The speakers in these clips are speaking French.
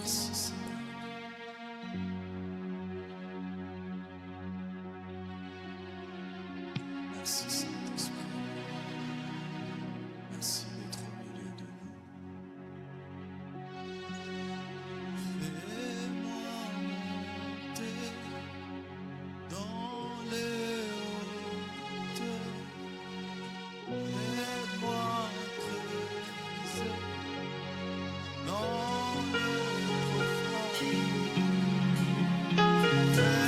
Merci Seigneur. Merci Saint-Esprit. Merci d'être au milieu de nous. Fais-moi monter dans les hauteurs. Aide-moi à creuser dans le profond. Fais-moi monter dans les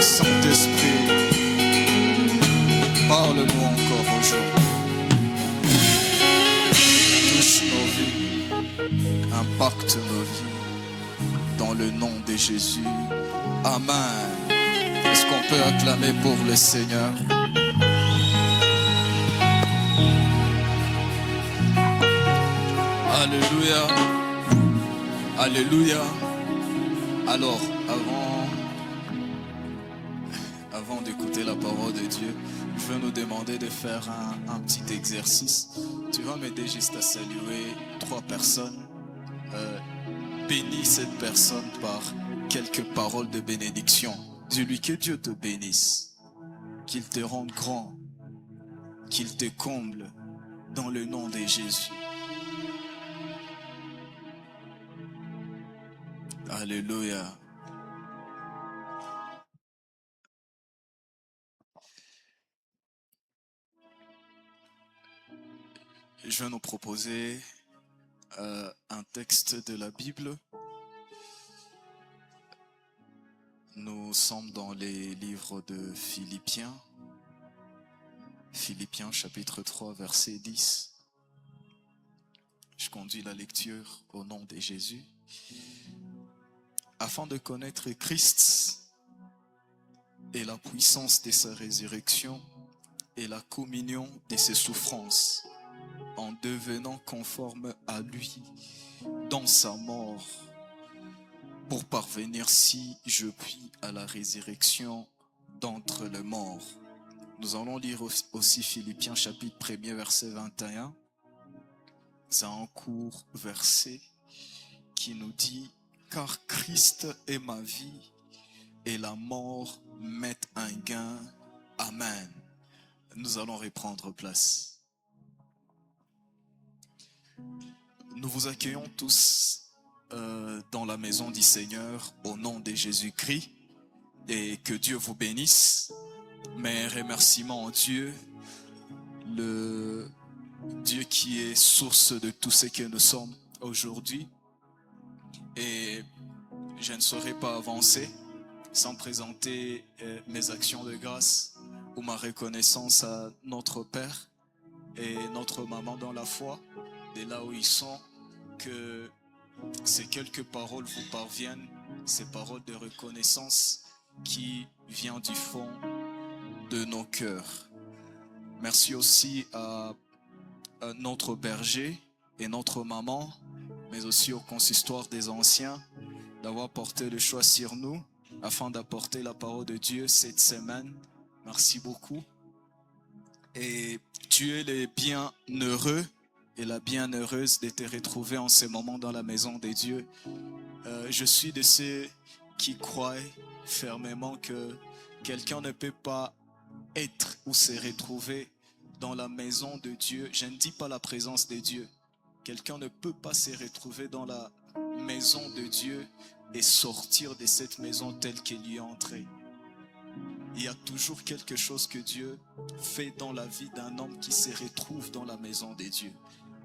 Saint-Esprit, parle-nous encore aujourd'hui. Touche nos vies, impacte nos vies, dans le nom de Jésus. Amen. Est-ce qu'on peut acclamer pour le Seigneur? Alléluia. Alléluia. Alors, avant d'écouter la parole de Dieu, je veux nous demander de faire un petit exercice. Tu vas m'aider juste à saluer 3 personnes. Bénis cette personne par quelques paroles de bénédiction. Dis-lui que Dieu te bénisse, qu'il te rende grand, qu'il te comble dans le nom de Jésus. Alléluia. Je vais nous proposer un texte de la Bible. Nous sommes dans les livres de Philippiens. Philippiens chapitre 3 verset 10. Je conduis la lecture au nom de Jésus. Afin de connaître Christ et la puissance de sa résurrection et la communion de ses souffrances, en devenant conforme à lui dans sa mort, pour parvenir, si je puis, à la résurrection d'entre les morts. Nous allons lire aussi Philippiens chapitre 1er verset 21. C'est un court verset qui nous dit: car Christ est ma vie et la mort m'est un gain. Amen. Nous allons reprendre place. Nous vous accueillons tous dans la maison du Seigneur au nom de Jésus-Christ, et que Dieu vous bénisse. Mes remerciements à Dieu, le Dieu qui est source de tout ce que nous sommes aujourd'hui. Et je ne saurais pas avancer sans présenter mes actions de grâce ou ma reconnaissance à notre Père et notre maman dans la foi, de là où ils sont, que ces quelques paroles vous parviennent, ces paroles de reconnaissance qui viennent du fond de nos cœurs. Merci aussi à notre berger et notre maman, mais aussi au consistoire des anciens, d'avoir porté le choix sur nous afin d'apporter la parole de Dieu cette semaine. Merci beaucoup. Et tu es le bienheureux et la bienheureuse de te retrouver en ce moment dans la maison de Dieu. Je suis de ceux qui croient fermement que quelqu'un ne peut pas être ou se retrouver dans la maison de Dieu. Je ne dis pas la présence de Dieu. Quelqu'un ne peut pas se retrouver dans la maison de Dieu et sortir de cette maison telle qu'elle y est entrée. Il y a toujours quelque chose que Dieu fait dans la vie d'un homme qui se retrouve dans la maison de Dieu.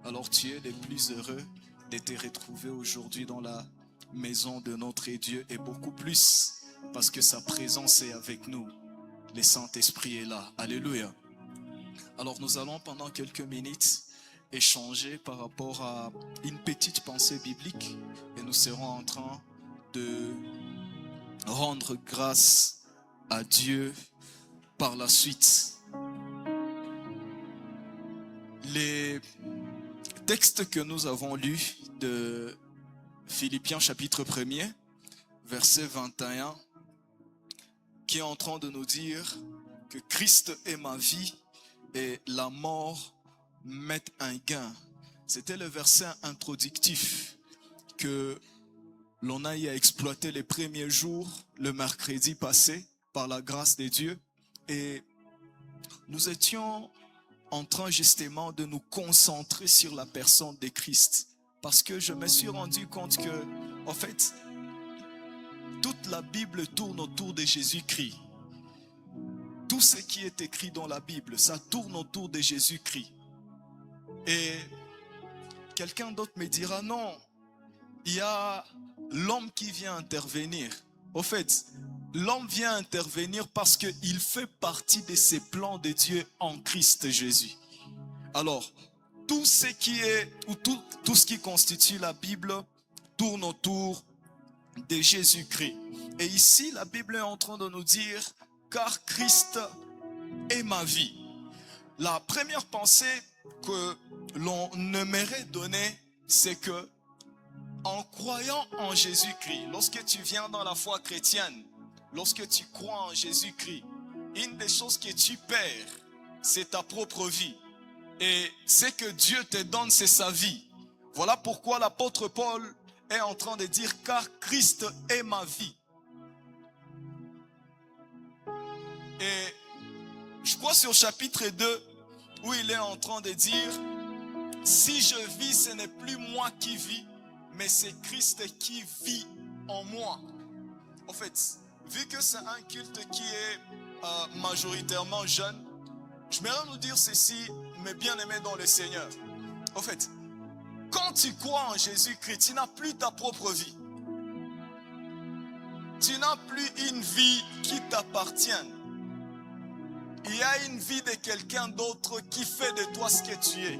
Alors tu es le plus heureux de te retrouver aujourd'hui dans la maison de notre Dieu et beaucoup plus parce que sa présence est avec nous. Le Saint-Esprit est là. Alléluia. Alors nous allons pendant quelques minutes échanger par rapport à une petite pensée biblique et nous serons en train de rendre grâce à Dieu par la suite. Les textes que nous avons lus de Philippiens chapitre 1er, verset 21, qui est en train de nous dire que Christ est ma vie et la mort m'est un gain. C'était le verset introductif que l'on a eu à exploiter les premiers jours, le mercredi passé, par la grâce de Dieu. Et nous étions en train justement de nous concentrer sur la personne de Christ. Parce que je me suis rendu compte que, en fait, toute la Bible tourne autour de Jésus-Christ. Tout ce qui est écrit dans la Bible, ça tourne autour de Jésus-Christ. Et quelqu'un d'autre me dira, non, il y a l'homme qui vient intervenir. Au fait, l'homme vient intervenir parce qu'il fait partie de ces plans de Dieu en Christ Jésus. Alors, tout ce qui est, ou tout ce qui constitue la Bible tourne autour de Jésus-Christ. Et ici, la Bible est en train de nous dire, car Christ est ma vie. La première pensée que l'on aimerait donner, c'est que en croyant en Jésus-Christ, lorsque tu viens dans la foi chrétienne, lorsque tu crois en Jésus-Christ, une des choses que tu perds, c'est ta propre vie. Et ce que Dieu te donne, c'est sa vie. Voilà pourquoi l'apôtre Paul est en train de dire, car Christ est ma vie. Et je crois sur chapitre 2, où il est en train de dire, si je vis, ce n'est plus moi qui vis, mais c'est Christ qui vit en moi. En fait, vu que c'est un culte qui est majoritairement jeune, je vais nous dire ceci, mes bien-aimés dans le Seigneur. En fait, quand tu crois en Jésus-Christ, tu n'as plus ta propre vie. Tu n'as plus une vie qui t'appartienne. Il y a une vie de quelqu'un d'autre qui fait de toi ce que tu es.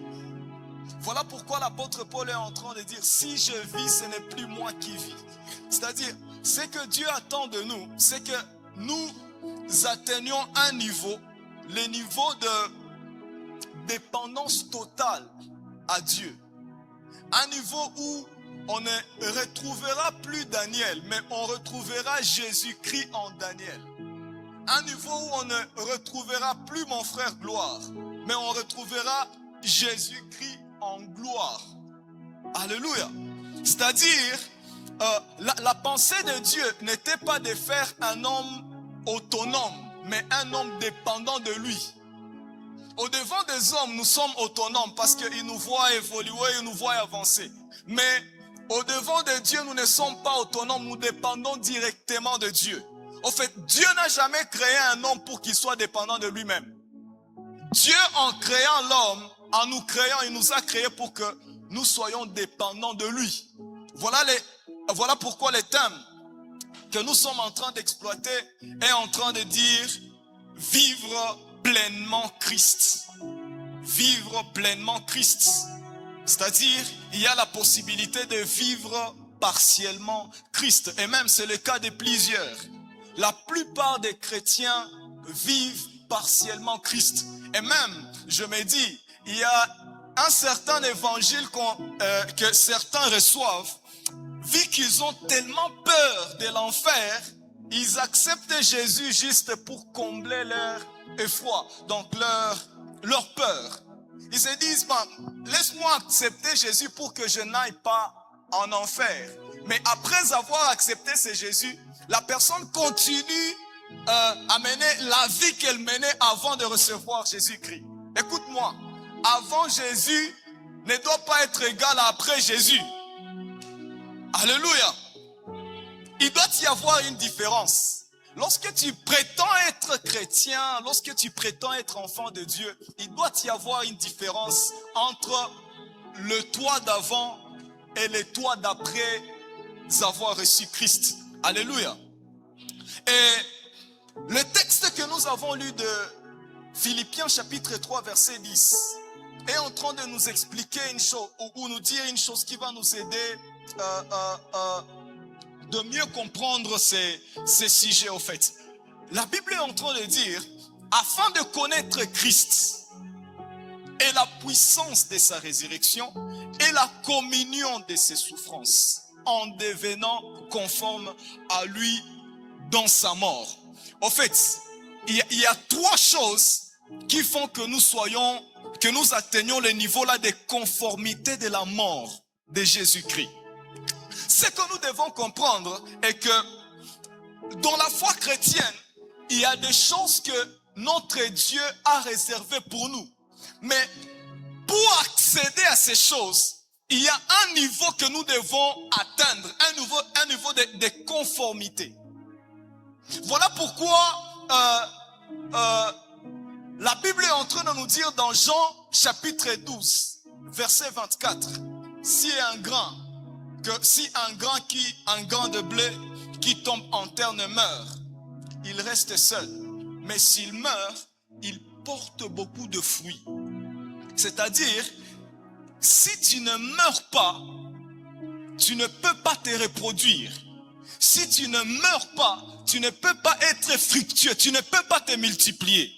Voilà pourquoi l'apôtre Paul est en train de dire, si je vis, ce n'est plus moi qui vis. C'est-à-dire, ce que Dieu attend de nous, c'est que nous atteignions un niveau, le niveau de dépendance totale à Dieu. Un niveau où on ne retrouvera plus Daniel, mais on retrouvera Jésus-Christ en Daniel. Un niveau où on ne retrouvera plus mon frère gloire, mais on retrouvera Jésus-Christ en gloire. Alléluia. C'est-à-dire, la pensée de Dieu n'était pas de faire un homme autonome, mais un homme dépendant de lui. Au-devant des hommes, nous sommes autonomes parce qu'ils nous voient évoluer, ils nous voient avancer. Mais au-devant de Dieu, nous ne sommes pas autonomes, nous dépendons directement de Dieu. En fait, Dieu n'a jamais créé un homme pour qu'il soit dépendant de lui-même. Dieu, en créant l'homme, en nous créant, il nous a créés pour que nous soyons dépendants de lui. Voilà pourquoi le thème que nous sommes en train d'exploiter est en train de dire vivre pleinement Christ. Vivre pleinement Christ. C'est-à-dire, il y a la possibilité de vivre partiellement Christ. Et même, c'est le cas de plusieurs. La plupart des chrétiens vivent partiellement Christ. Et même, je me dis, il y a un certain évangile que certains reçoivent. Vu qu'ils ont tellement peur de l'enfer, ils acceptent Jésus juste pour combler leur effroi, donc leur peur. Ils se disent, laisse-moi accepter Jésus pour que je n'aille pas en enfer. Mais après avoir accepté ce Jésus, la personne continue à mener la vie qu'elle menait avant de recevoir Jésus-Christ. Écoute-moi, avant Jésus ne doit pas être égal à après Jésus. Alléluia. Il doit y avoir une différence. Lorsque tu prétends être chrétien, lorsque tu prétends être enfant de Dieu, il doit y avoir une différence entre le toi d'avant et le toi d'après avoir reçu Christ. Alléluia. Et le texte que nous avons lu de Philippiens chapitre 3 verset 10 est en train de nous expliquer une chose, ou nous dire une chose qui va nous aider de mieux comprendre ces sujets au fait. La Bible est en train de dire, afin de connaître Christ et la puissance de sa résurrection et la communion de ses souffrances, en devenant conforme à lui dans sa mort. En fait, il y a trois choses qui font que nous atteignions le niveau là de conformité de la mort de Jésus-Christ. Ce que nous devons comprendre est que dans la foi chrétienne, il y a des choses que notre Dieu a réservées pour nous. Mais pour accéder à ces choses, il y a un niveau que nous devons atteindre, un niveau de conformité. Voilà pourquoi la Bible est en train de nous dire dans Jean chapitre 12, verset 24, si un grain de blé qui tombe en terre ne meurt, il reste seul. Mais s'il meurt, il porte beaucoup de fruits. C'est-à-dire, si tu ne meurs pas, tu ne peux pas te reproduire. Si tu ne meurs pas, tu ne peux pas être fructueux, tu ne peux pas te multiplier.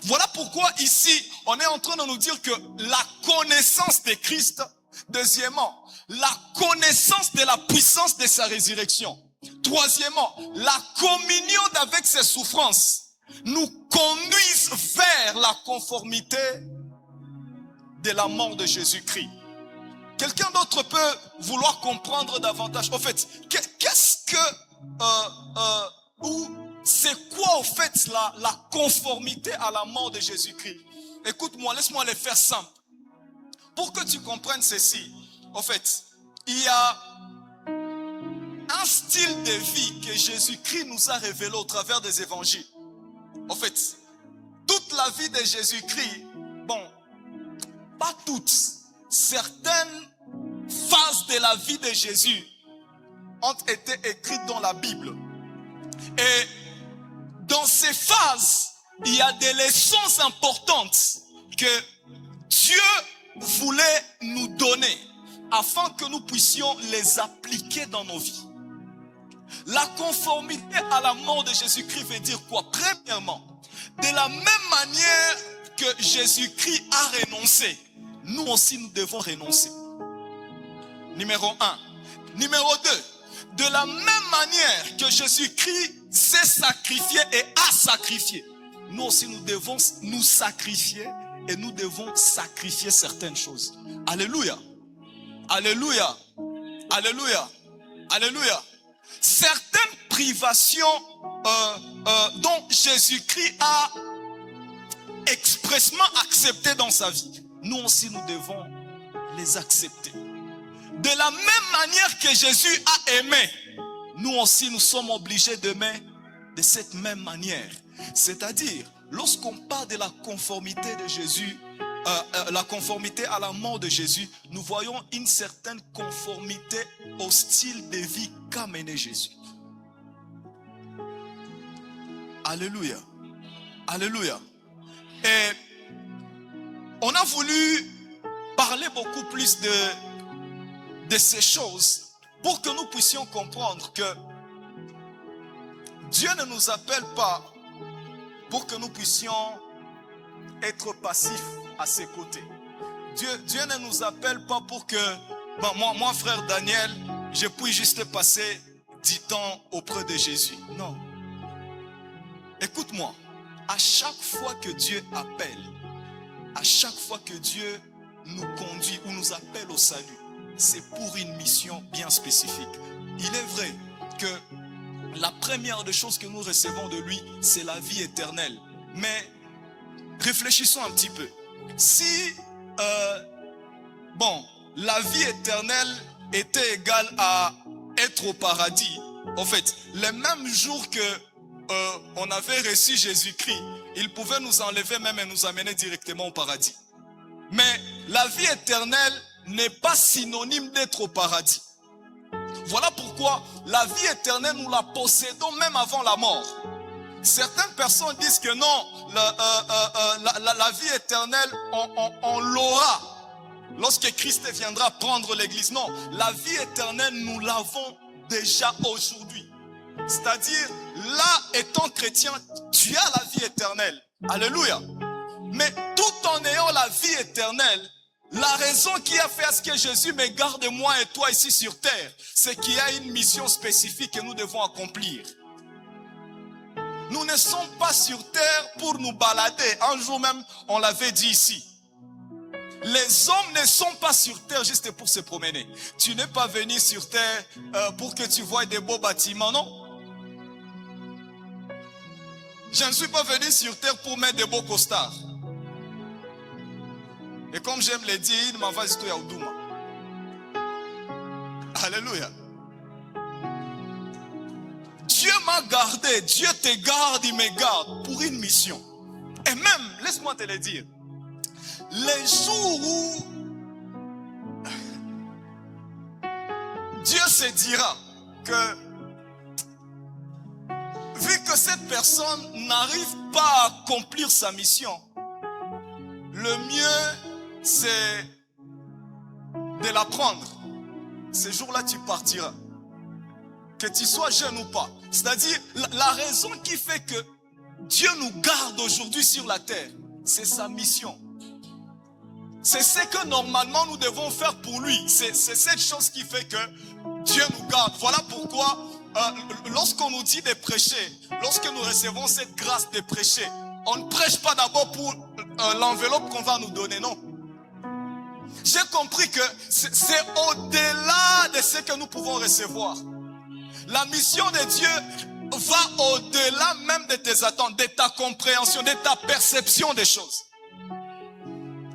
Voilà pourquoi ici, on est en train de nous dire que la connaissance de Christ, deuxièmement, la connaissance de la puissance de sa résurrection. Troisièmement, la communion avec ses souffrances nous conduisent vers la conformité de la mort de Jésus-Christ. Quelqu'un d'autre peut vouloir comprendre davantage. En fait, qu'est-ce que, c'est quoi en fait la conformité à la mort de Jésus-Christ? Écoute-moi, laisse-moi le faire simple. Pour que tu comprennes ceci, en fait, il y a un style de vie que Jésus-Christ nous a révélé au travers des évangiles. En fait, toute la vie de Jésus-Christ, bon, pas toutes, certaines phases de la vie de Jésus ont été écrites dans la Bible. Et dans ces phases, il y a des leçons importantes que Dieu voulait nous donner afin que nous puissions les appliquer dans nos vies. La conformité à la mort de Jésus-Christ veut dire quoi? Premièrement, de la même manière que Jésus-Christ a renoncé, nous aussi nous devons renoncer. Numéro 1. Numéro 2. De la même manière que Jésus-Christ s'est sacrifié et a sacrifié, nous aussi nous devons nous sacrifier et nous devons sacrifier certaines choses. Alléluia. Alléluia. Alléluia. Alléluia. Certaines privations dont Jésus-Christ a expressément accepté dans sa vie, nous aussi nous devons les accepter. De la même manière que Jésus a aimé, nous aussi nous sommes obligés d'aimer de cette même manière. C'est-à-dire, lorsqu'on parle de la conformité de Jésus, la conformité à la mort de Jésus, nous voyons une certaine conformité au style de vie qu'a mené Jésus. Alléluia. Alléluia. Et on a voulu parler beaucoup plus de ces choses pour que nous puissions comprendre que Dieu ne nous appelle pas pour que nous puissions être passifs à ses côtés. Dieu ne nous appelle pas pour que moi frère Daniel, je puisse juste passer du temps auprès de Jésus. Non. Écoute-moi, à chaque fois que Dieu appelle, à chaque fois que Dieu nous conduit ou nous appelle au salut, c'est pour une mission bien spécifique. Il est vrai que la première des choses que nous recevons de lui, c'est la vie éternelle. Mais réfléchissons un petit peu. Si, la vie éternelle était égale à être au paradis, en fait, les mêmes jours que on avait reçu Jésus-Christ, il pouvait nous enlever même et nous amener directement au paradis. Mais la vie éternelle n'est pas synonyme d'être au paradis. Voilà pourquoi la vie éternelle, nous la possédons même avant la mort. Certaines personnes disent que non, la vie éternelle, on l'aura lorsque Christ viendra prendre l'église. Non, la vie éternelle, nous l'avons déjà aujourd'hui. C'est-à-dire, là, étant chrétien, tu as la vie éternelle. Alléluia. Mais tout en ayant la vie éternelle, la raison qui a fait à ce que Jésus me garde moi et toi ici sur terre, c'est qu'il y a une mission spécifique que nous devons accomplir. Nous ne sommes pas sur terre pour nous balader. Un jour même, on l'avait dit ici. Les hommes ne sont pas sur terre juste pour se promener. Tu n'es pas venu sur terre pour que tu voies des beaux bâtiments, non? Je ne suis pas venu sur terre pour mettre des beaux costards. Et comme j'aime le dire, il m'a fait tout yaouduma. Alléluia. Dieu m'a gardé, Dieu te garde, il me garde pour une mission. Et même, laisse-moi te le dire, les jours où Dieu se dira que, vu que cette personne n'arrive pas à accomplir sa mission, le mieux c'est de la prendre. Ce jour-là, tu partiras. Que tu sois jeune ou pas. C'est-à-dire, la raison qui fait que Dieu nous garde aujourd'hui sur la terre, c'est sa mission. C'est ce que normalement nous devons faire pour lui. C'est cette chose qui fait que Dieu nous garde. Voilà pourquoi, lorsqu'on nous dit de prêcher, lorsque nous recevons cette grâce de prêcher, on ne prêche pas d'abord pour l'enveloppe qu'on va nous donner, non. J'ai compris que c'est au-delà de ce que nous pouvons recevoir. La mission de Dieu va au-delà même de tes attentes, de ta compréhension, de ta perception des choses.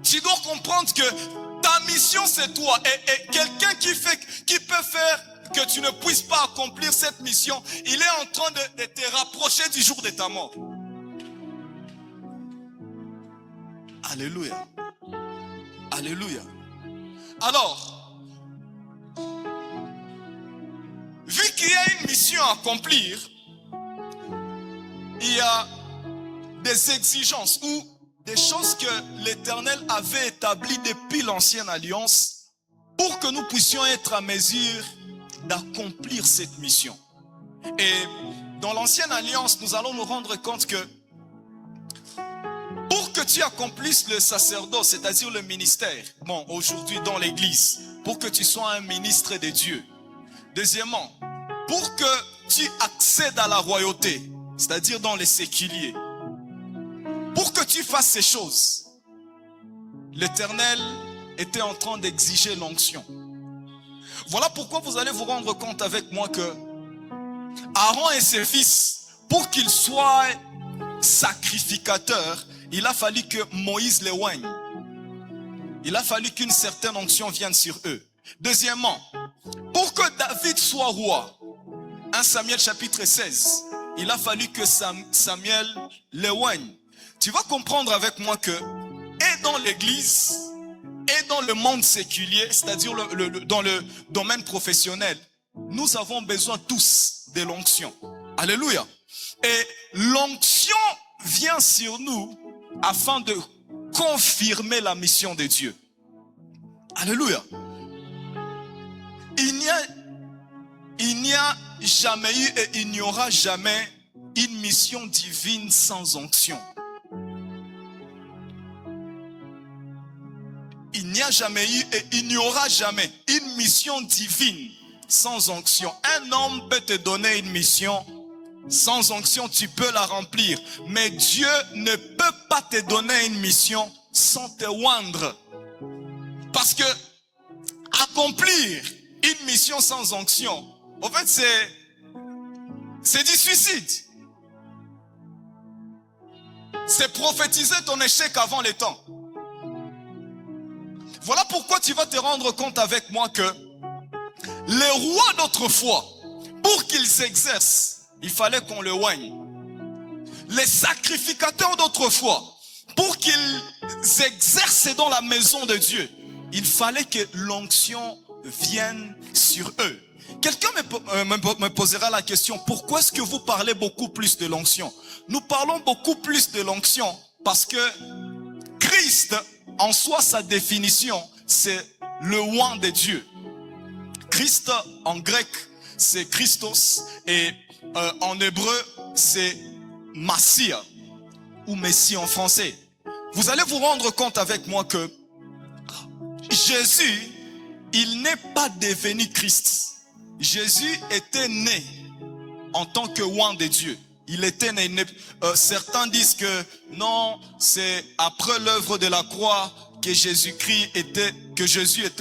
Tu dois comprendre que ta mission c'est toi. Et quelqu'un qui peut faire que tu ne puisses pas accomplir cette mission, il est en train de te rapprocher du jour de ta mort. Alléluia. Alléluia. Alors, vu qu'il y a une mission à accomplir, il y a des exigences ou des choses que l'Éternel avait établies depuis l'ancienne alliance pour que nous puissions être à mesure d'accomplir cette mission. Et dans l'ancienne alliance, nous allons nous rendre compte que pour que tu accomplisses le sacerdoce, c'est-à-dire le ministère, aujourd'hui dans l'église, pour que tu sois un ministre de Dieu. Deuxièmement, pour que tu accèdes à la royauté, c'est-à-dire dans les séculiers. Pour que tu fasses ces choses, l'Éternel était en train d'exiger l'onction. Voilà pourquoi vous allez vous rendre compte avec moi que Aaron et ses fils, pour qu'ils soient sacrificateurs, il a fallu que Moïse les oigne. Il a fallu qu'une certaine onction vienne sur eux. Deuxièmement, pour que David soit roi, 1 Samuel chapitre 16, il a fallu que Samuel les oigne. Tu vas comprendre avec moi que, et dans l'église, et dans le monde séculier, c'est-à-dire dans le domaine professionnel, nous avons besoin tous de l'onction. Alléluia. Et l'onction vient sur nous afin de confirmer la mission de Dieu. Alléluia. Il n'y a jamais eu et il n'y aura jamais une mission divine sans onction. Il n'y a jamais eu et il n'y aura jamais une mission divine sans onction. Un homme peut te donner une mission. Sans onction, tu peux la remplir. Mais Dieu ne peut pas te donner une mission sans te oindre. Parce que accomplir une mission sans onction, en fait, C'est du suicide. C'est prophétiser ton échec avant les temps. Voilà pourquoi tu vas te rendre compte avec moi que les rois d'autrefois, pour qu'ils exercent, il fallait qu'on le oigne. Les sacrificateurs d'autrefois, pour qu'ils exercent dans la maison de Dieu, il fallait que l'onction vienne sur eux. Quelqu'un me posera la question, pourquoi est-ce que vous parlez beaucoup plus de l'onction? Nous parlons beaucoup plus de l'onction parce que Christ, en soi, sa définition, c'est le oint de Dieu. Christ, en grec, c'est Christos, et en hébreu, c'est Massia, ou Messie en français. Vous allez vous rendre compte avec moi que Jésus, il n'est pas devenu Christ. Jésus était né en tant que oint de Dieu. Il était né. Certains disent que non, c'est après l'œuvre de la croix que Jésus était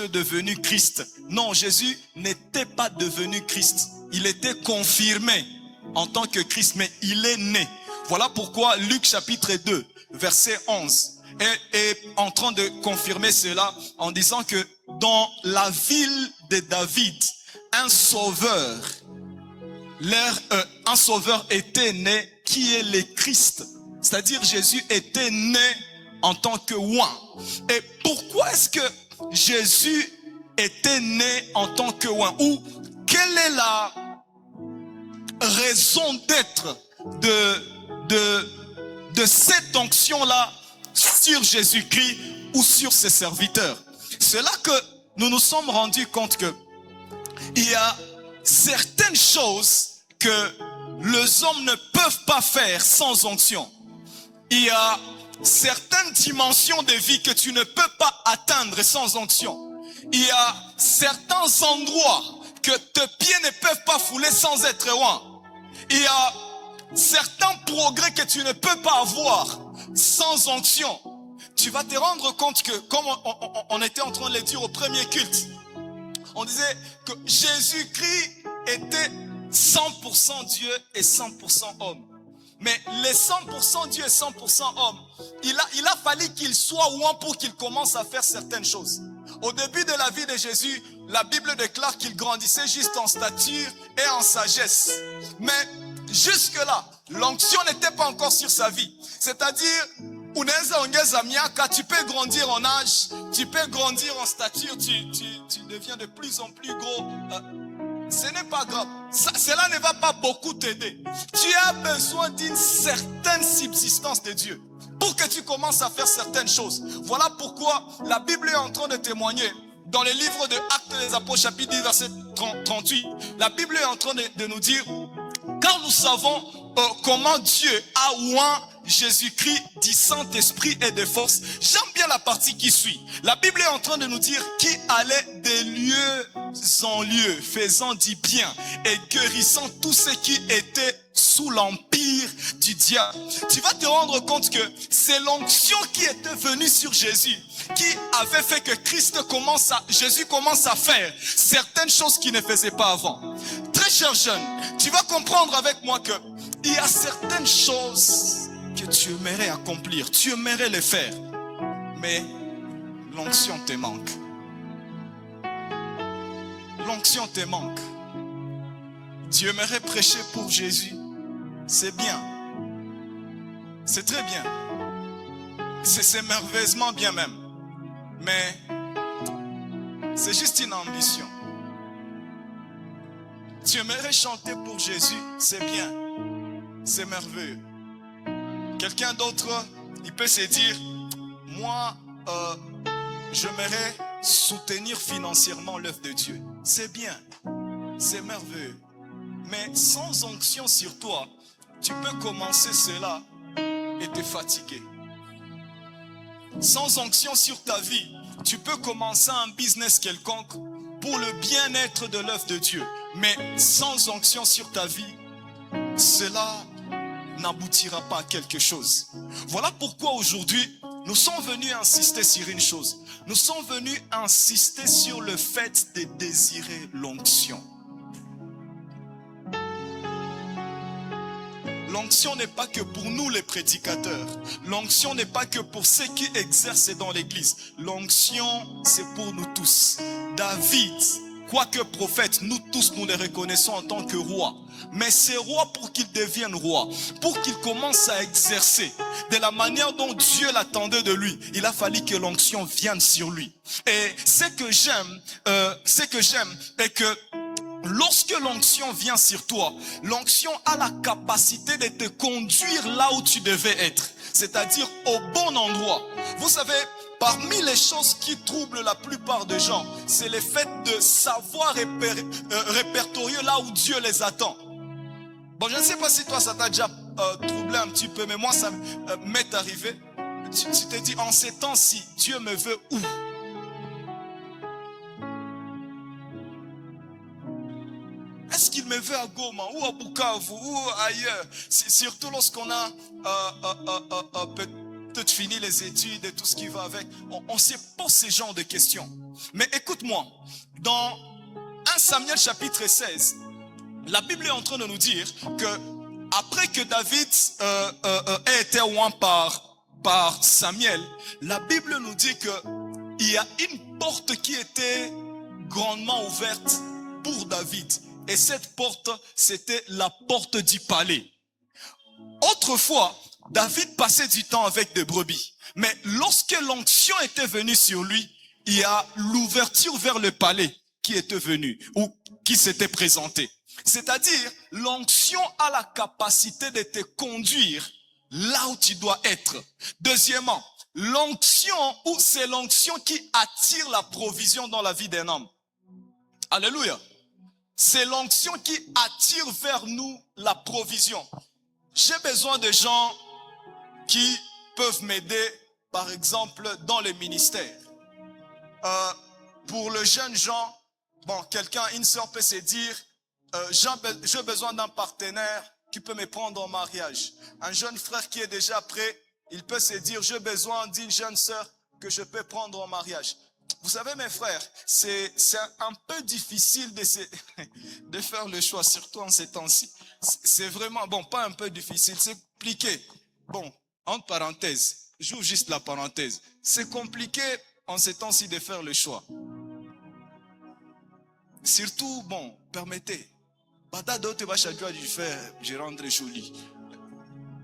devenu Christ. Non, Jésus n'était pas devenu Christ. Il était confirmé en tant que Christ, mais il est né. Voilà pourquoi Luc chapitre 2, verset 11 est en train de confirmer cela en disant que dans la ville de David, un sauveur était né qui est le Christ. C'est-à-dire Jésus était né en tant que oint. Et pourquoi est-ce que Jésus était né en tant que oint? Ou quelle est la raison d'être de cette onction-là sur Jésus-Christ ou sur ses serviteurs? C'est là que nous nous sommes rendus compte que il y a certaines choses que les hommes ne peuvent pas faire sans onction. Il y a certaines dimensions de vie que tu ne peux pas atteindre sans onction. Il y a certains endroits que tes pieds ne peuvent pas fouler sans être oint. Il y a certains progrès que tu ne peux pas avoir sans onction. Tu vas te rendre compte que, comme on était en train de le dire au premier culte, on disait que Jésus-Christ était 100% Dieu et 100% homme. Mais les 100% Dieu et 100% homme, il a fallu qu'il soit oint pour qu'il commence à faire certaines choses. Au début de la vie de Jésus, la Bible déclare qu'il grandissait juste en stature et en sagesse. Mais jusque-là, l'onction n'était pas encore sur sa vie. C'est-à-dire, tu peux grandir en âge, tu peux grandir en stature, tu deviens de plus en plus gros. Ce n'est pas grave. Cela ne va pas beaucoup t'aider. Tu as besoin d'une certaine subsistance de Dieu pour que tu commences à faire certaines choses. Voilà pourquoi la Bible est en train de témoigner. Dans le livre de Actes des Apôtres, chapitre 10, verset 38, la Bible est en train de nous dire, car nous savons comment Dieu a oint Jésus-Christ du Saint-Esprit et de force. J'aime bien la partie qui suit. La Bible est en train de nous dire qui allait des lieux en lieux, faisant du bien et guérissant tous ceux qui étaient sous l'empire du diable. Tu vas te rendre compte que c'est l'onction qui était venue sur Jésus qui avait fait que Jésus commence à faire certaines choses qu'il ne faisait pas avant. Très cher jeune, tu vas comprendre avec moi que il y a certaines choses que tu aimerais accomplir, tu aimerais les faire, mais l'onction te manque. L'onction te manque. Tu aimerais prêcher pour Jésus, c'est bien, c'est très bien, c'est merveilleusement bien même, mais c'est juste une ambition. Tu aimerais chanter pour Jésus, c'est bien, c'est merveilleux. Quelqu'un d'autre, il peut se dire, moi, j'aimerais soutenir financièrement l'œuvre de Dieu. C'est bien, c'est merveilleux. Mais sans onction sur toi, tu peux commencer cela et te fatiguer. Sans onction sur ta vie, tu peux commencer un business quelconque pour le bien-être de l'œuvre de Dieu. Mais sans onction sur ta vie, cela n'aboutira pas à quelque chose. Voilà pourquoi aujourd'hui, nous sommes venus insister sur une chose. Nous sommes venus insister sur le fait de désirer l'onction. l'onction n'est pas que pour nous les prédicateurs. L'onction n'est pas que pour ceux qui exercent dans l'église. L'onction, c'est pour nous tous. David, quoique prophète, nous tous nous les reconnaissons en tant que roi. Mais c'est roi pour qu'il devienne roi, pour qu'il commence à exercer de la manière dont Dieu l'attendait de lui. Il a fallu que l'onction vienne sur lui. Et ce que j'aime est que lorsque l'onction vient sur toi, l'onction a la capacité de te conduire là où tu devais être, c'est-à-dire au bon endroit. Vous savez, parmi les choses qui troublent la plupart des gens, c'est le fait de savoir répertorier là où Dieu les attend. Bon, je ne sais pas si toi ça t'a déjà troublé un petit peu, mais moi ça m'est arrivé. Tu te dis, en ces temps-ci, Dieu me veut où? Est-ce qu'il me veut à Goma ou à Bukavu ou ailleurs? Surtout lorsqu'on a peut-être fini les études et tout ce qui va avec. On se pose ces genres de questions. Mais écoute-moi, dans 1 Samuel chapitre 16, la Bible est en train de nous dire que après que David ait été oint par Samuel, la Bible nous dit qu'il y a une porte qui était grandement ouverte pour David. Et cette porte, c'était la porte du palais. Autrefois, David passait du temps avec des brebis. Mais lorsque l'onction était venue sur lui, il y a l'ouverture vers le palais qui était venue ou qui s'était présentée. C'est-à-dire, l'onction a la capacité de te conduire là où tu dois être. Deuxièmement, l'onction, ou c'est l'onction qui attire la provision dans la vie d'un homme. Alléluia. C'est l'onction qui attire vers nous la provision. J'ai besoin de gens qui peuvent m'aider, par exemple, dans les ministères. Pour le jeune Jean, bon, une sœur peut se dire, j'ai besoin d'un partenaire qui peut me prendre en mariage. Un jeune frère qui est déjà prêt, il peut se dire, j'ai besoin d'une jeune sœur que je peux prendre en mariage. Vous savez, mes frères, c'est un peu difficile de faire le choix, surtout en ces temps-ci. C'est vraiment, bon, pas un peu difficile, c'est compliqué. Bon, entre parenthèses, j'ouvre juste la parenthèse. C'est compliqué en ces temps-ci de faire le choix. Surtout, bon, permettez. Je rendre joli.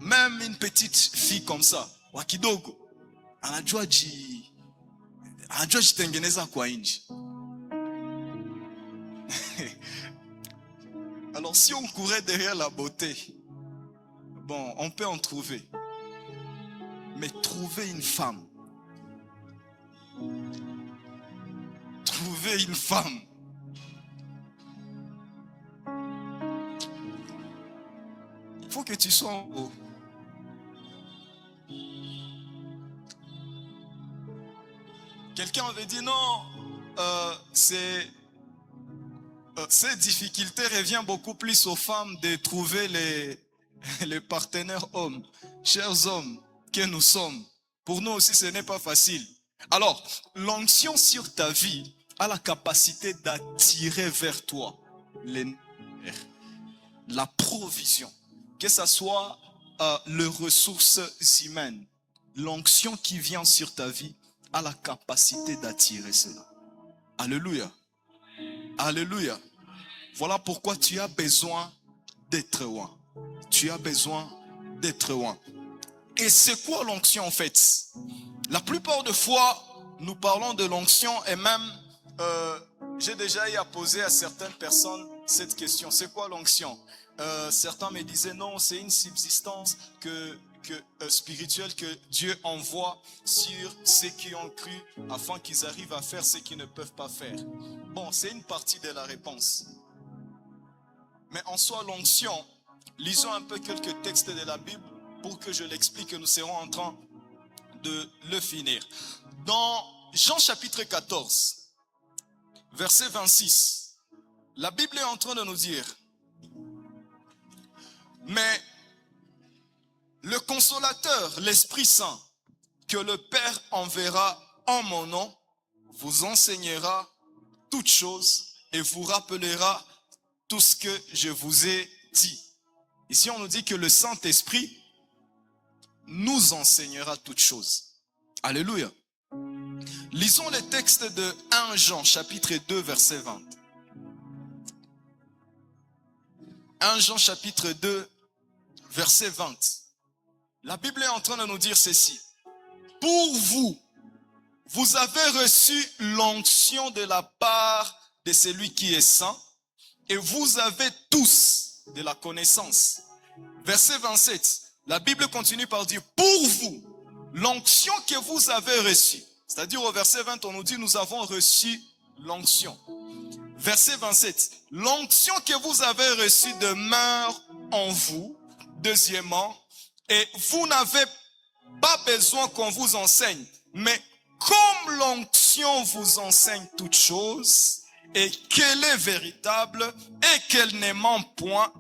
Même une petite fille comme ça, wakidogo, anajua jitengeneza kwa nje. Alors si on courait derrière la beauté, bon, on peut en trouver. Mais trouver une femme, il faut que tu sois en haut. Quelqu'un avait dit non, cette difficulté revient beaucoup plus aux femmes de trouver les partenaires hommes. Chers hommes que nous sommes, pour nous aussi ce n'est pas facile. Alors, l'onction sur ta vie a la capacité d'attirer vers toi la provision, que ce soit les ressources humaines. L'onction qui vient sur ta vie a la capacité d'attirer cela. Alléluia. Alléluia. Voilà pourquoi tu as besoin d'être loin. Tu as besoin d'être loin. Et c'est quoi l'onction en fait? La plupart des fois, nous parlons de l'onction et même, j'ai déjà eu à poser à certaines personnes cette question. C'est quoi l'onction? Certains me disaient non, c'est une subsistance spirituelle que Dieu envoie sur ceux qui ont cru afin qu'ils arrivent à faire ce qu'ils ne peuvent pas faire. Bon, c'est une partie de la réponse. Mais en soi, l'onction, lisons un peu quelques textes de la Bible pour que je l'explique et nous serons en train de le finir. Dans Jean chapitre 14, verset 26, la Bible est en train de nous dire: mais le consolateur, l'Esprit Saint, que le Père enverra en mon nom, vous enseignera toutes choses et vous rappellera tout ce que je vous ai dit. Ici, on nous dit que le Saint-Esprit nous enseignera toutes choses. Alléluia. Lisons les textes de 1 Jean, chapitre 2, verset 20. 1 Jean, chapitre 2, verset 20. La Bible est en train de nous dire ceci. Pour vous, vous avez reçu l'onction de la part de celui qui est saint, et vous avez tous de la connaissance. Verset 27, la Bible continue par dire, pour vous, l'onction que vous avez reçue, c'est-à-dire au verset 20, on nous dit, nous avons reçu l'onction. Verset 27, l'onction que vous avez reçue demeure en vous. Deuxièmement, et vous n'avez pas besoin qu'on vous enseigne, mais comme l'onction vous enseigne toutes choses, et qu'elle est véritable, et qu'elle n'est point,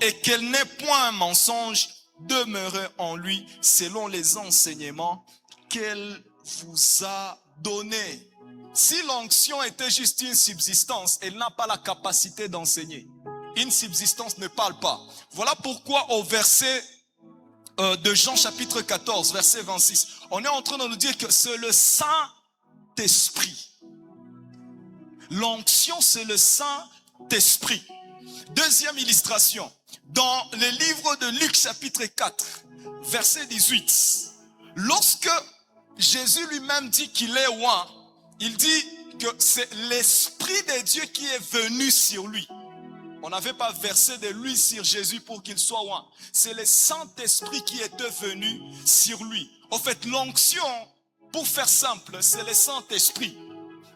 et qu'elle n'est point un mensonge, demeurez en lui selon les enseignements qu'elle vous a donnés. Si l'onction était juste une subsistance, elle n'a pas la capacité d'enseigner. Une subsistance ne parle pas. Voilà pourquoi au verset de Jean chapitre 14, verset 26, on est en train de nous dire que c'est le Saint-Esprit. L'onction, c'est le Saint-Esprit. Deuxième illustration, dans le livre de Luc chapitre 4, verset 18, lorsque Jésus lui-même dit qu'il est oint, il dit que c'est l'Esprit de Dieu qui est venu sur lui. On n'avait pas versé de l'huile sur Jésus pour qu'il soit oint. C'est le Saint-Esprit qui était venu sur lui. En fait, l'onction, pour faire simple, c'est le Saint-Esprit.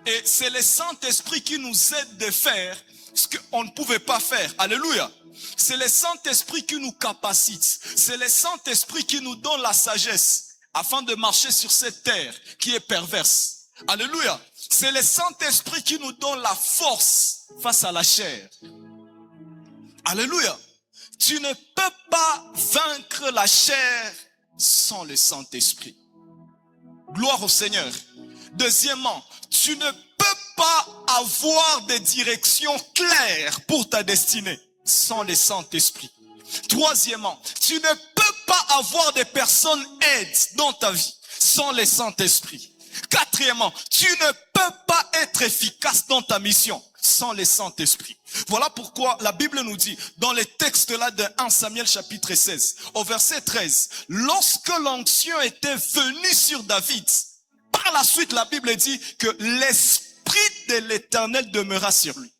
Et c'est le Saint-Esprit qui nous aide de faire ce qu'on ne pouvait pas faire. Alléluia. C'est le Saint-Esprit qui nous capacite. C'est le Saint-Esprit qui nous donne la sagesse afin de marcher sur cette terre qui est perverse. Alléluia. C'est le Saint-Esprit qui nous donne la force face à la chair. Alléluia. Tu ne peux pas vaincre la chair sans le Saint-Esprit. Gloire au Seigneur. Deuxièmement, tu ne peux pas avoir des directions claires pour ta destinée sans le Saint-Esprit. Troisièmement, tu ne peux pas avoir des personnes aides dans ta vie sans le Saint-Esprit. Quatrièmement, tu ne peux pas être efficace dans ta mission sans le Saint-Esprit. Voilà pourquoi la Bible nous dit, dans les textes là de 1 Samuel chapitre 16, au verset 13, lorsque l'onction était venue sur David, par la suite la Bible dit que l'Esprit de l'Éternel demeura sur lui.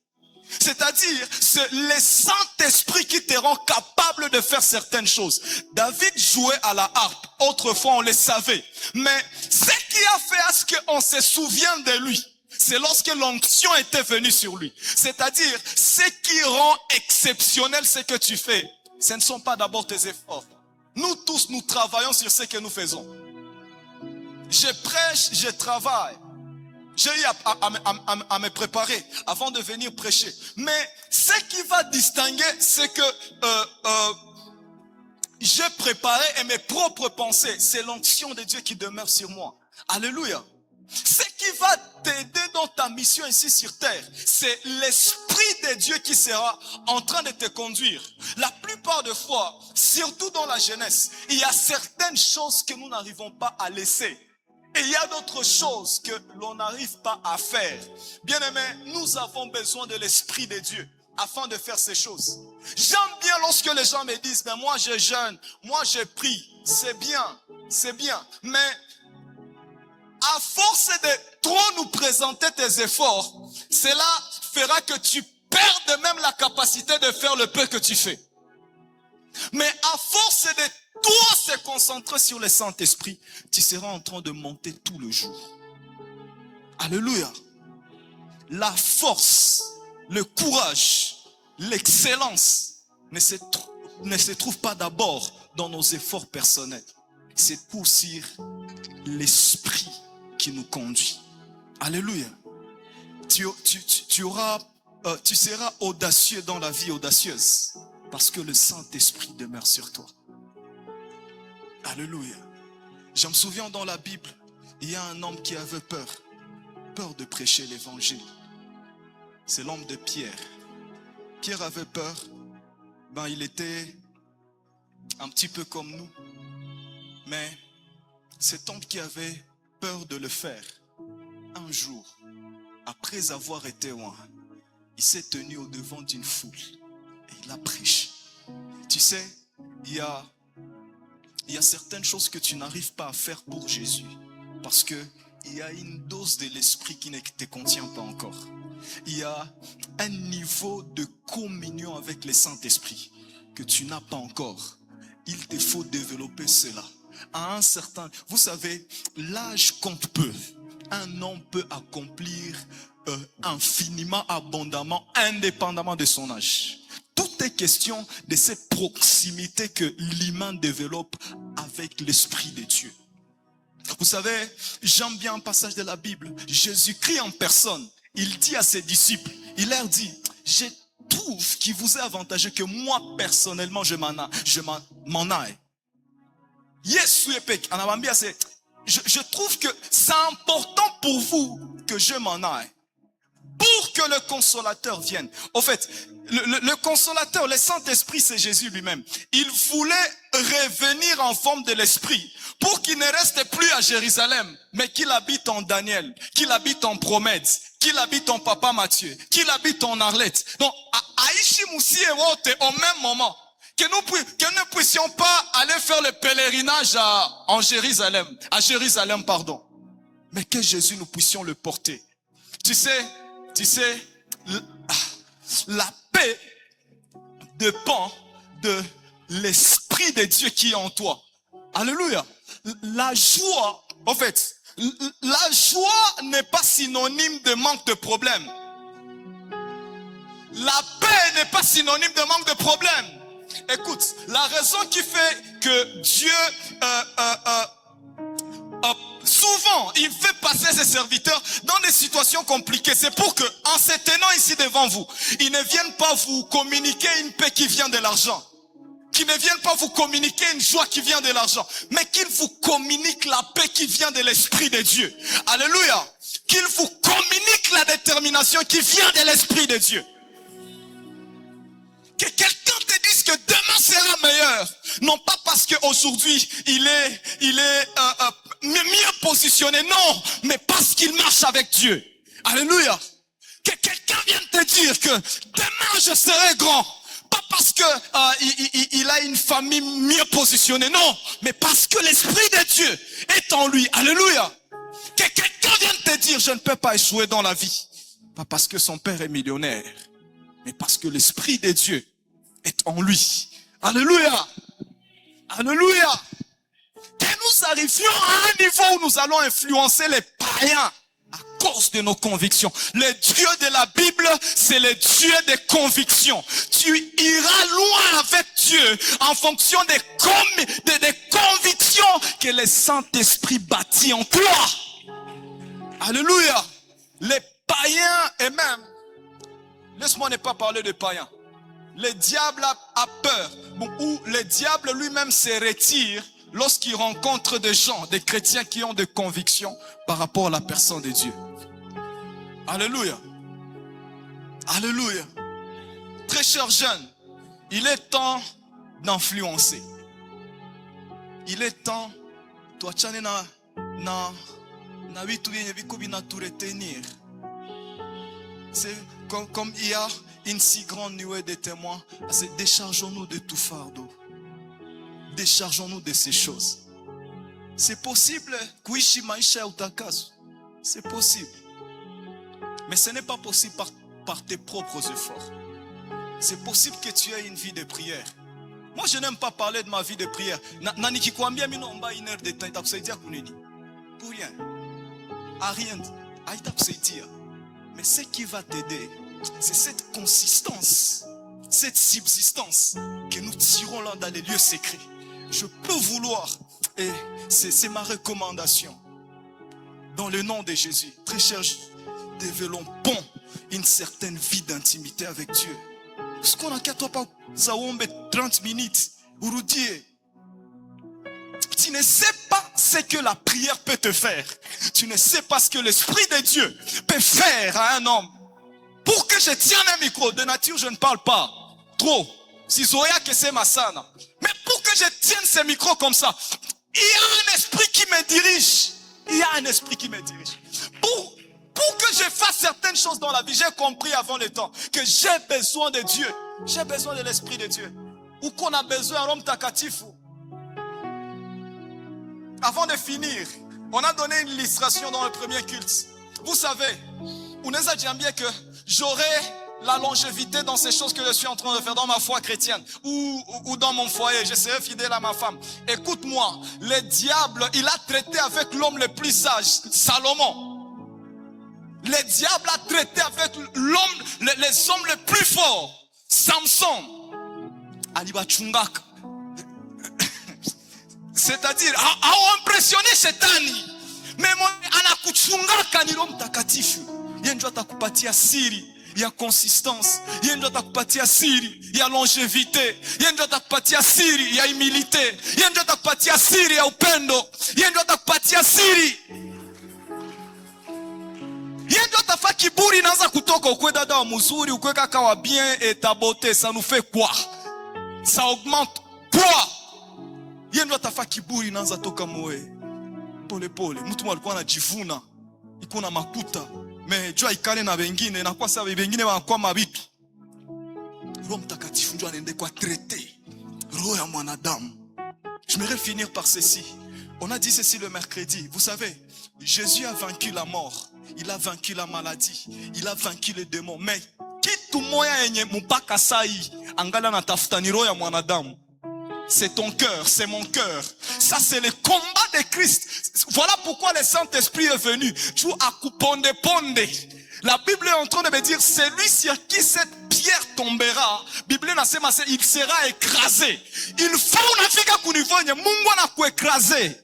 C'est-à-dire, c'est le Saint-Esprit qui te rend capable de faire certaines choses. David jouait à la harpe. Autrefois, on le savait. Mais ce qui a fait à ce qu'on se souvienne de lui, c'est lorsque l'onction était venue sur lui. C'est-à-dire, ce qui rend exceptionnel ce que tu fais, ce ne sont pas d'abord tes efforts. Nous tous, nous travaillons sur ce que nous faisons. Je prêche, je travaille. J'ai eu à me préparer avant de venir prêcher. Mais ce qui va distinguer, c'est que j'ai préparé et mes propres pensées. C'est l'onction de Dieu qui demeure sur moi. Alléluia. Ce qui va t'aider dans ta mission ici sur terre, c'est l'Esprit de Dieu qui sera en train de te conduire. La plupart des fois, surtout dans la jeunesse, il y a certaines choses que nous n'arrivons pas à laisser. Et il y a d'autres choses que l'on n'arrive pas à faire. Bien-aimés, nous avons besoin de l'Esprit de Dieu afin de faire ces choses. J'aime bien lorsque les gens me disent, mais moi je jeûne, moi je prie. C'est bien. Mais à force de trop nous présenter tes efforts, cela fera que tu perdes même la capacité de faire le peu que tu fais. Mais à force de toi se concentrer sur le Saint-Esprit, tu seras en train de monter tout le jour. Alléluia. La force, le courage, l'excellence ne se trouve pas d'abord dans nos efforts personnels. C'est aussi l'Esprit qui nous conduit. Alléluia. Tu seras audacieux dans la vie audacieuse parce que le Saint-Esprit demeure sur toi. Alléluia. Je me souviens dans la Bible, il y a un homme qui avait peur de prêcher l'évangile. C'est l'homme de Pierre. Pierre avait peur. Il était un petit peu comme nous. Mais cet homme qui avait peur de le faire, un jour, après avoir été oint, il s'est tenu au devant d'une foule et il a prêché. Tu sais, il y a certaines choses que tu n'arrives pas à faire pour Jésus parce que il y a une dose de l'esprit qui ne te contient pas encore. Il y a un niveau de communion avec le Saint-Esprit que tu n'as pas encore. Il te faut développer cela. À un certain, vous savez, l'âge compte peu. Un homme peut accomplir infiniment, abondamment, indépendamment de son âge. Tout est question de cette proximité que l'humain développe avec l'Esprit de Dieu. Vous savez, j'aime bien un passage de la Bible. Jésus-Christ en personne, il dit à ses disciples, il leur dit, je trouve qu'il vous est avantageux que moi personnellement je m'en aille. Je trouve que c'est important pour vous que je m'en aille. Pour que le consolateur vienne. Au fait, le consolateur, le Saint-Esprit, c'est Jésus lui-même. Il voulait revenir en forme de l'Esprit pour qu'il ne reste plus à Jérusalem, mais qu'il habite en Daniel, qu'il habite en Promède, qu'il habite en Papa Matthieu, qu'il habite en Arlette. Donc, à Ishimusi et Wote, au même moment, que nous ne puissions pas aller faire le pèlerinage à Jérusalem, mais que Jésus, nous puissions le porter. Tu sais, la paix dépend de l'Esprit de Dieu qui est en toi. Alléluia. La joie, en fait, la joie n'est pas synonyme de manque de problème. La paix n'est pas synonyme de manque de problème. Écoute, la raison qui fait que Dieu souvent, il fait passer ses serviteurs dans des situations compliquées. C'est pour que, en se tenant ici devant vous, ils ne viennent pas vous communiquer une paix qui vient de l'argent. Qu'ils ne viennent pas vous communiquer une joie qui vient de l'argent. Mais qu'ils vous communiquent la paix qui vient de l'Esprit de Dieu. Alléluia. Qu'ils vous communiquent la détermination qui vient de l'Esprit de Dieu. Que quelqu'un te dise que demain sera meilleur. Non pas parce qu'aujourd'hui il est mieux positionné. Non, mais parce qu'il marche avec Dieu. Alléluia. Que quelqu'un vienne te dire que demain je serai grand. Pas parce que il a une famille mieux positionnée. Non, mais parce que l'Esprit de Dieu est en lui. Alléluia. Que quelqu'un vienne te dire je ne peux pas échouer dans la vie. Pas parce que son père est millionnaire, mais parce que l'Esprit de Dieu est en lui. Alléluia. Alléluia. Que nous arrivions à un niveau où nous allons influencer les païens à cause de nos convictions. Le Dieu de la Bible, c'est le Dieu des convictions. Tu iras loin avec Dieu en fonction des convictions que le Saint-Esprit bâtit en toi. Alléluia. Les païens et même, laisse-moi ne pas parler de païens. Le diable a peur, ou le diable lui-même se retire lorsqu'il rencontre des gens, des chrétiens qui ont des convictions par rapport à la personne de Dieu. Alléluia. Alléluia. Très cher jeune, il est temps d'influencer. Il est temps, toi tu na retenir. C'est comme il y a une si grande nuée de témoins, c'est déchargeons-nous de tout fardeau. Déchargeons-nous de ces choses. C'est possible, c'est possible. Mais ce n'est pas possible par tes propres efforts. C'est possible que tu aies une vie de prière. Moi, je n'aime pas parler de ma vie de prière. Pour rien. À rien. Mais ce qui va t'aider, c'est cette consistance, cette subsistance que nous tirons là dans les lieux secrets. Je peux vouloir, et c'est ma recommandation, dans le nom de Jésus, très cher, développons une certaine vie d'intimité avec Dieu. Ce qu'on a qu'à toi pas, ça 30 minutes, Ouroudier. Tu ne sais pas ce que la prière peut te faire. Tu ne sais pas ce que l'Esprit de Dieu peut faire à un homme. Pour que je tienne un micro, de nature je ne parle pas trop. Si Zoya que c'est ma sana. Mais pour que que je tienne ce micro comme ça, il y a un esprit qui me dirige. Il y a un esprit qui me dirige. Pour que je fasse certaines choses dans la vie, j'ai compris avant le temps que j'ai besoin de Dieu. J'ai besoin de l'esprit de Dieu. Ou qu'on a besoin d'un homme takatif. Avant de finir, on a donné une illustration dans le premier culte. Vous savez, on nous a dit bien que j'aurai la longévité dans ces choses que je suis en train de faire dans ma foi chrétienne ou dans mon foyer. Je serai fidèle à ma femme. Écoute-moi, le diable, il a traité avec l'homme le plus sage, Salomon. Le diable a traité avec l'homme, les hommes les plus forts, Samson, Aliba Chungaka. C'est-à-dire, a impressionné Shetani. Mais moi, anakuchungaka ni Roho Mtakatifu. Yeye ndio atakupatia siri ya consistance. Yeye ndio atakupatia siri ya longevité. Yeye ndio atakupatia siri ya humilité. Yeye ndio atakupatia siri ya upendo. Yeye ndio atakupatia siri. Yeye ndio atafa kiburi inaanza kutoka. Ukwe dada wa mzuri, ukwe kaka wa bien et ta beauté, ça nous fait quoi? Ça augmente quoi? Yeye ndio atafa kiburi inaanza toka moe. Pole pole, mtu alikuwa anajivuna, iko na makuta, mais jua ikale na wengine na kwa sababu wengine wanakuwa mabitu. Roho Mtakatifu ndio anaenda kwa traiter roho ya mwanadamu. J'aimerais finir par ceci. On a dit ceci le mercredi. Vous savez, Jésus a vaincu la mort, il a vaincu la maladie, il a vaincu les démons. Mais kitu moya yenye mpaka sai angala natafuta ni roho ya mwanadamu. C'est ton cœur, c'est mon cœur. Ça, c'est le combat de Christ. Voilà pourquoi le Saint-Esprit est venu. Tu as couponde ponde. La Bible est en train de me dire, celui sur qui cette pierre tombera, Bible nasema, il sera écrasé. Il faut unafika kunivonye, Mungu anakuécraser.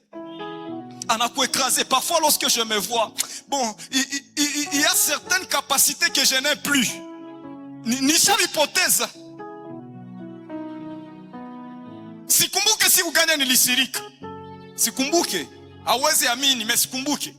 Anakuécraser. Parfois, lorsque je me vois, bon, il y a certaines capacités que je n'ai plus. Ni jamais hypothèse. Sikumbuke siku gani nilisirika. Sikumbuke. Hawezi amini, mais sikumbuke.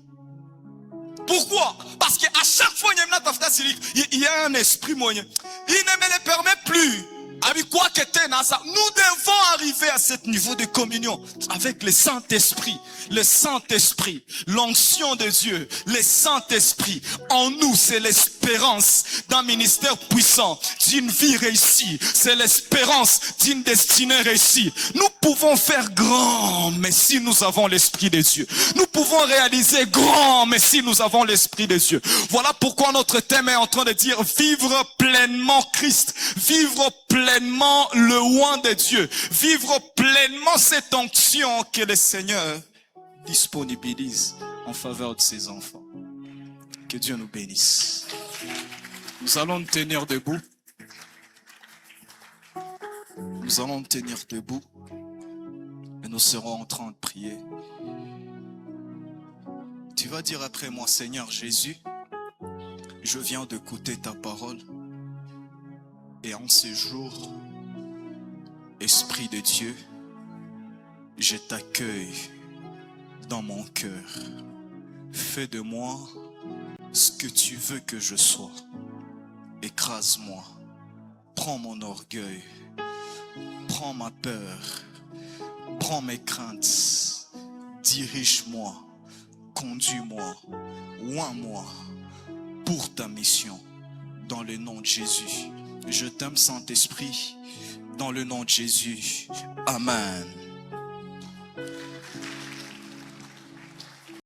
Pourquoi? Parce qu'à chaque fois il y a un esprit moyen. Il ne me le permet plus. Nous devons arriver à ce niveau de communion avec le Saint-Esprit. Le Saint-Esprit, l'onction de Dieu, le Saint-Esprit. En nous, c'est l'espérance d'un ministère puissant, d'une vie réussie. C'est l'espérance d'une destinée réussie. Nous pouvons faire grand, mais si nous avons l'Esprit de Dieu. Nous pouvons réaliser grand, mais si nous avons l'Esprit de Dieu. Voilà pourquoi notre thème est en train de dire vivre pleinement Christ, vivre pleinement le oint de Dieu, vivre pleinement cette onction que le Seigneur disponibilise en faveur de ses enfants. Que Dieu nous bénisse. Nous allons nous tenir debout. Nous allons nous tenir debout et nous serons en train de prier. Tu vas dire après moi, Seigneur Jésus, je viens d'écouter ta parole. Et en ce jour, Esprit de Dieu, je t'accueille dans mon cœur. Fais de moi ce que tu veux que je sois. Écrase-moi. Prends mon orgueil. Prends ma peur. Prends mes craintes. Dirige-moi. Conduis-moi. Oins-moi pour ta mission. Dans le nom de Jésus. Je t'aime, Saint-Esprit, dans le nom de Jésus. Amen.